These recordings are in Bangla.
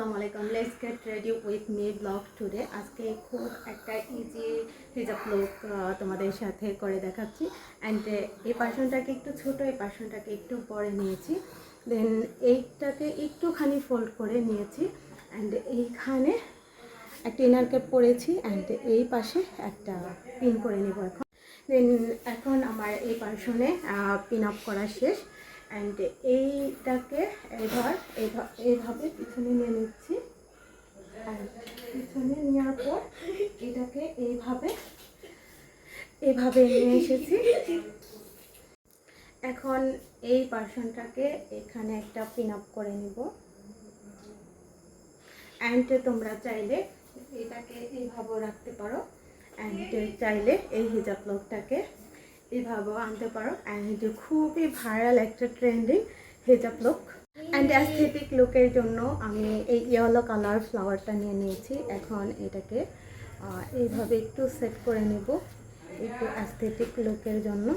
আসসালামু আলাইকুম, let's get ready with me blog today. আজকে খুব একটা ইজি হিজাব লুক তোমাদের সাথে করে দেখাচ্ছি। অ্যান্ড এই পার্সনটাকে একটু ছোট, এই পার্সনটাকে একটু বড় নিয়েছি। দেন এইটাকে একটুখানি ফোল্ড করে নিয়েছি। অ্যান্ড এইখানে একটা ইনার ক্যাপ পরেছি। অ্যান্ড এই পাশে একটা পিন করে নেব এখন। দেন এখন আমার এই পার্সনে পিন আপ করা শেষ। অ্যান্ড এইটাকে এইভাবে পিছনে নিয়ে নিচ্ছি। অ্যান্ড পিছনে নেওয়ার পর এটাকে এইভাবে নিয়ে এসেছি। এখন এই পার্সনটাকে এখানে একটা পিন আপ করে নিব। অ্যান্ড তোমরা চাইলে এটাকে এইভাবেও রাখতে পারো। অ্যান্ড চাইলে এই হিজাব লুকটাকে এভাবেও আনতে পারো। অ্যান্ড খুবই ভাইরাল একটা ট্রেন্ডিং হিজাব লুক। অ্যান্ড অ্যাস্থেটিক লুকের জন্য আমি এই ইয়েলো কালার ফ্লাওয়ারটা নিয়ে নিয়েছি। এখন এটাকে এইভাবে একটু সেট করে নেব একটু অ্যাস্থেটিক লুকের জন্য।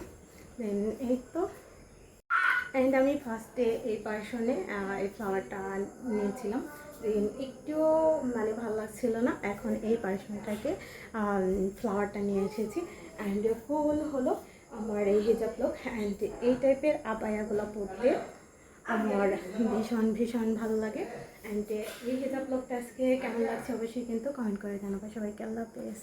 দেন এই তো। অ্যান্ড আমি ফার্স্টে এই পার্সনে এই ফ্লাওয়ারটা নিয়েছিলাম। দেন একটুও ভালো লাগছিল না। এখন এই পার্সনটাকে ফ্লাওয়ারটা নিয়ে এসেছি। অ্যান্ড ফুল হলো আমার এই হিজাব লুক। অ্যান্ড এই টাইপের আবায়াগুলো পরতে আমার ভীষণ ভালো লাগে। অ্যান্ড এই হিজাব লুকটা আজকে কেমন লাগছে অবশ্যই কিন্তু কমেন্ট করে জানাবো। সবাইকে আল্লাহ হাফেজ।